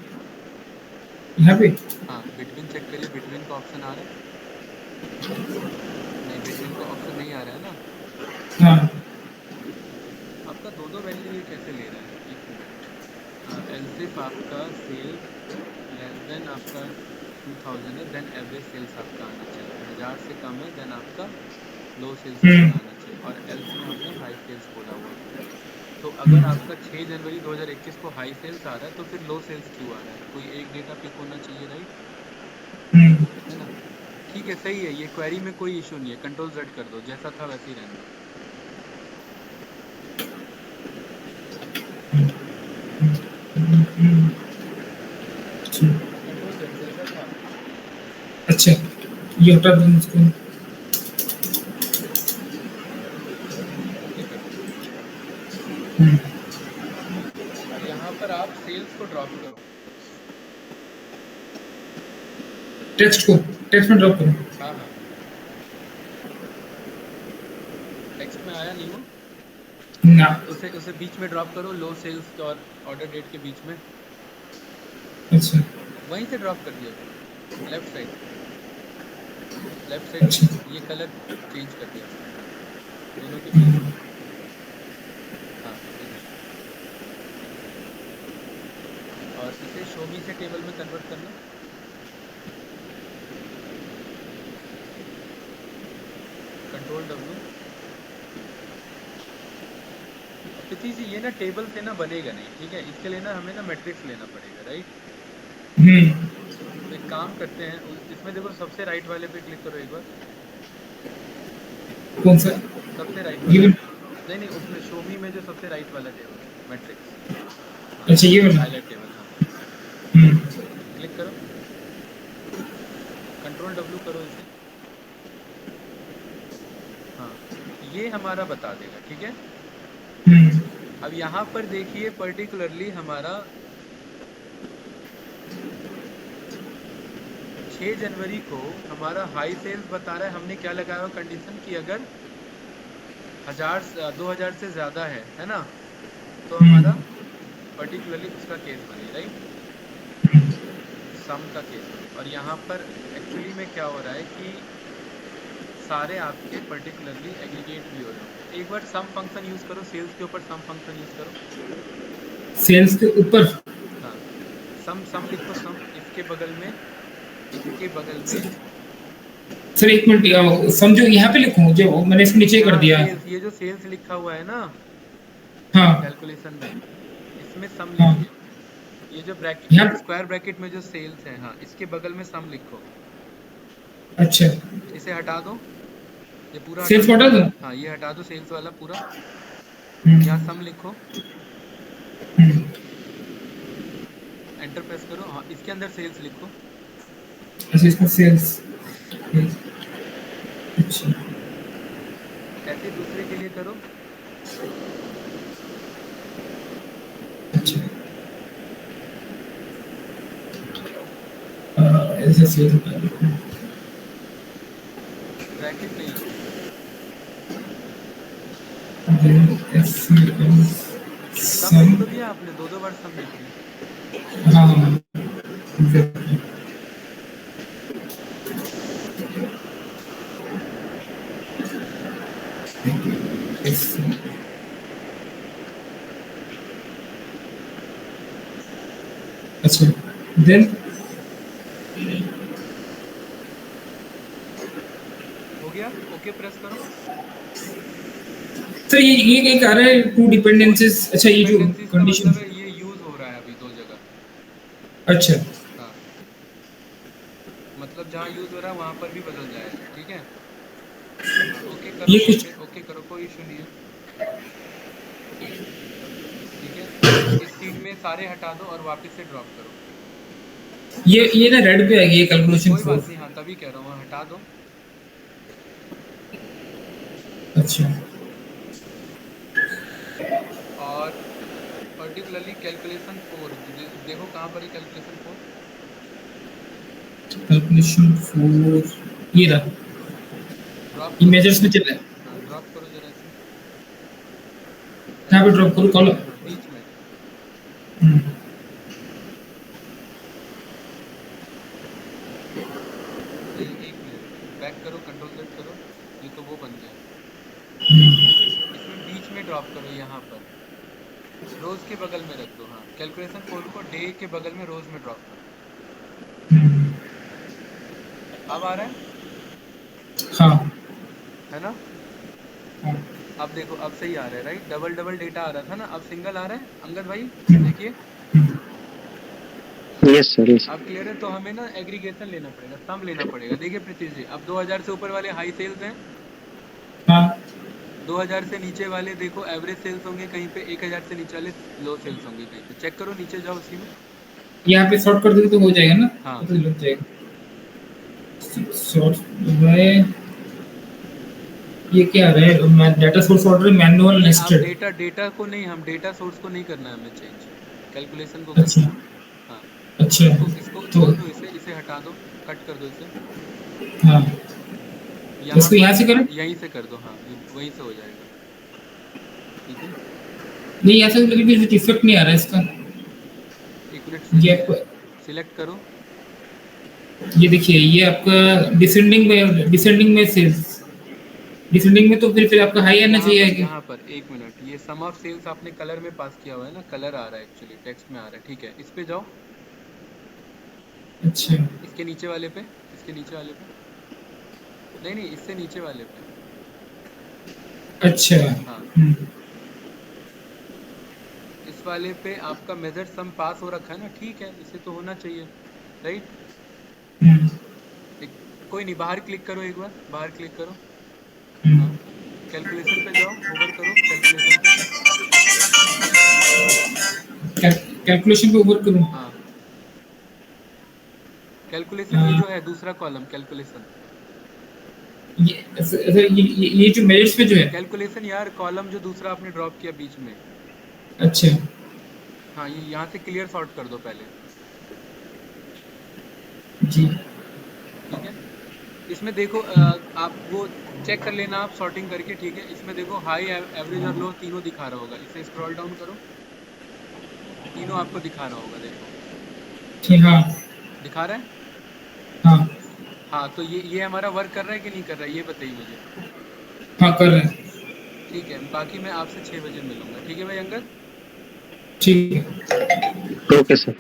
यहाँ पे।
हाँ बिटवीन चेक करिए, बिटवीन का ऑप्शन आ रहा है? नहीं बिटवीन का ऑप्शन नहीं आ रहा है ना।
हाँ
आपका दो वैल्यू ये कैसे ले रहा है? एक मिनट, एलसिफ आपका सेल्स लेस देन आपका 2000 है, देन एवरेज सेल्स आपका आना चाहिए। 1000 से कम है देन आपका लो सेल्स आपका आना चाहिए, और एल्स में हमने हाई सेल्स बोला हुआ है। तो अगर आपका 6 जनवरी 2021 को हाई सेल्स आ रहा है तो फिर लो सेल्स क्यों आ रहा है? कोई एक डेटा पिक होना चाहिए, राइट, है ना। ठीक है सही है, ये क्वेरी में कोई इशू नहीं है। कंट्रोल जेड कर दो, जैसा था वैसे ही रहने दो। कंट्रोल जेड जैसा था।
अच्छा, ये हटा दूँ इसको।
ओके कर दो।
हम्म,
और यहाँ पर आप सेल्स को ड्रॉप करो।
टेक्स्ट में ड्रॉप करूँ।
हाँ हाँ टेक्स्ट में आया नहीं वो।
ना।
उसे उसे बीच में ड्रॉप करो, लो सेल्स और ऑर्डर डेट के बीच में।
अच्छा
वहीं से ड्रॉप कर दिया करो, लेफ्ट साइड, लेफ्ट साइड
अच्छा।
ये कलर चेंज कर दिया उसने। हाँ दोनों के बीच में। हाँ इधर। और इसे शो मी से टेबल में कन्वर्ट करना। Control W। पिछली जी ये ना टेबल से ना बनेगा नहीं, ठीक है, इसके लिए ना हमें ना मैट्रिक्स लेना पड़ेगा, राइट। तो एक काम करते हैं, इसमें देखो सबसे राइट वाले पे क्लिक करो एक बार,
कौन सा?
सबसे राइट
ये
वाला,
वाला?
नहीं नहीं उसमें शो मी में जो सबसे राइट वाला टेबल है मैट्रिक्स, हाँ
अच्छा ये वाला।
हाईलाइट टेबल, हाँ
हम्म
क्लिक करो, कंट्रोल W करो इसे, हाँ ये हमारा बता देगा, ठीक है।
हम्म
अब यहाँ पर देखिए पर्टिकुलरली हमारा 6 जनवरी को हमारा हाई सेल्स बता रहा है, हमने क्या लगाया हुआ कंडीशन कि अगर 2000 से ज़्यादा है ना, तो हमारा पर्टिकुलरली उसका केस बने, राइट, सम का केस बने। और यहाँ पर एक्चुअली में क्या हो रहा है कि सारे आपके पर्टिकुलरली एग्रीगेट भी हो रहे होंगे। एक बार सम फंक्शन यूज़ करो, सेल्स के ऊपर सम फंक्शन यूज़ करो,
सेल्स के ऊपर।
हाँ सम लिखो, सम इसके बगल में
सर एक मिनट, समझो यहाँ पे लिखूं जो मैंने इसको नीचे कर
यहाँ
दिया।
सेल्स, ये जो सेल्स लिखा हुआ है ना
हाँ
कैलकुलेशन में, इसमें सम
हाँ
लिखिए। ये जो ब्रैकेट,
यहाँ।
स्क्वायर ब्रैकेट में जो सेल्स है, हाँ इसके बगल में सम लिखो,
अच्छा
इसे हटा दो, ये पूरा हटा
सेल्स
दो,
बता दो।
हाँ ये हटा दो सेल्स वाला पूरा, यहाँ
हम्म
सम लिखो,
हम्म
एंटर प्रेस करो, हाँ इसके अंदर सेल्स लिखो,
अच्छा इसका सेल्स। अच्छा
ऐसे ही दूसरे के लिए करो,
अच्छा ऐसे सेल्स बता दो।
ब्रैकेट नहीं, सम लिख
सम।
तो दिया आपने, दो बार सम लिख दिया,
हाँ अच्छा देन
हो गया, ओके प्रेस करो।
सर ये कह रहा है टू डिपेंडेंसीज। अच्छा ये जो
डिपेंडेंसीज का
कंडीशन।
मतलब है ये यूज हो रहा है अभी दो जगह,
अच्छा
हाँ मतलब जहाँ यूज हो रहा है वहाँ पर भी बदल जाएगा, ठीक है, हाँ ओके करो,
ये कुछ
ओके करो, कोई इशू नहीं है, ठीक है। इस सीट में सारे हटा दो और वापस से ड्रॉप करो,
ये ना रेड पे आ गई है कैलकुलेशन
कोई बात
4।
नहीं, हाँ तभी कह रहा हूँ, हटा दो,
अच्छा
और पर्टिकुलरली कैलकुलेशन 4 देखो कहाँ पर है कैलकुलेशन 4,
कैलकुलेशन 4 ये रहा।
ड्रॉप
ये
करो,
मेजर्स में चल रहा है।
हाँ ड्रॉप करो जरा से,
यहाँ पे ड्रॉप
बीच
करो
में,
कॉलम।
हाँ बीच में, नहीं एक मिनट, बैक करो, कंट्रोल Z करो, ये तो वो बन गया, इसमें बीच में ड्रॉप करो, यहाँ पर रोज के बगल में रख दो, हाँ कैलकुलेशन 4 को डे के बगल में रोज में ड्रॉप करो, अब आ रहा
हाँ
है ना,
हाँ
अब देखो अब सही आ रहा है, राइट, डबल डबल डेटा आ रहा था ना, अब सिंगल आ रहा है, अंगद भाई देखिए,
यस सर, यस।
अब क्लियर है। तो हमें ना एग्रीगेशन लेना पड़ेगा, सम लेना पड़ेगा, देखिए प्रीतिश जी अब 2000 से ऊपर वाले हाई सेल्स हैं,
हाँ
2000 से नीचे वाले देखो एवरेज सेल्स होंगे कहीं पे, 1000 से नीचे वाले लो सेल्स होंगे कहीं पे, चेक करो, नीचे जाओ उसी में,
यहाँ पे शॉर्ट कर दोगे तो हो जाएगा ना।
हाँ
तो लग जाएगा शॉर्ट में। ये क्या है डाटा सोर्स ऑर्डर मैनुअल
नहीं आप
नेस्टेड।
डेटा को नहीं, हम डेटा सोर्स को नहीं करना है हमें चेंज, कैलकुलेशन को
अच्छा
करना है, हाँ
अच्छा
इसको
तो
छोड़ दो, इसे हटा दो, कट कर दो इसे,
हाँ
यहाँ
इसको यहाँ
पर
से करें।
यहीं से कर दो, हाँ वहीं से हो जाएगा, ठीक है,
नहीं ऐसा तो लेकिन इफेक्ट नहीं आ रहा है इसका।
एक मिनट
ये आपको
सिलेक्ट करो,
ये देखिए ये आपका डिसेंडिंग में सेल्स। डिसेंडिंग में तो फिर आपका हाई आना चाहिए है कि।
यहाँ पर एक मिनट, ये सम ऑफ सेल्स आपने कलर में पास किया हुआ है ना, कलर आ रहा है एक्चुअली टेक्स्ट में आ रहा है, ठीक है, इस पे जाओ,
अच्छा
इसके नीचे वाले पे, इसके नीचे वाले पे, नहीं नहीं इससे नीचे वाले पे,
अच्छा।
हाँ
हम्म,
इस वाले पे आपका मेजर सम पास हो रखा है ना, ठीक है, इसे तो होना चाहिए, राइट।
हम्म,
एक कोई नहीं, बाहर क्लिक करो, एक बार बाहर क्लिक करो।
हम्म।
हाँ, कैलकुलेशन पे जाओ, होवर करो कैलकुलेशन पे।
कैलकुलेशन पे ऊपर करूँ?
हाँ, कैलकुलेशन ये जो है दूसरा कॉलम कैलकुलेशन।
ये जो मेरिट्स में जो है।
कैलकुलेशन यार, कॉलम जो दूसरा आपने ड्रॉप किया बीच में।
अच्छा।
हाँ, ये यहाँ से क्लियर सॉर्ट कर दो पहले,
जी।
ठीक है। इसमें देखो आप वो चेक कर लेना आप सॉर्टिंग करके, ठीक है। इसमें देखो हाई, एवरेज और लो तीनों दिखा रहा होगा, इसे स्क्रॉल डाउन करो, तीनों आपको दिखा रहा होगा, देखो
ठीक। हाँ।
दिखा रहा है।
हाँ।
हाँ, तो ये हमारा वर्क कर रहा है कि नहीं कर रहा है, ये बताइए मुझे।
हाँ, कर रहे हैं।
ठीक है, बाकी मैं आपसे 6 बजे मिलूंगा, ठीक है भाई अंगद।
ठीक है।
Okay sir.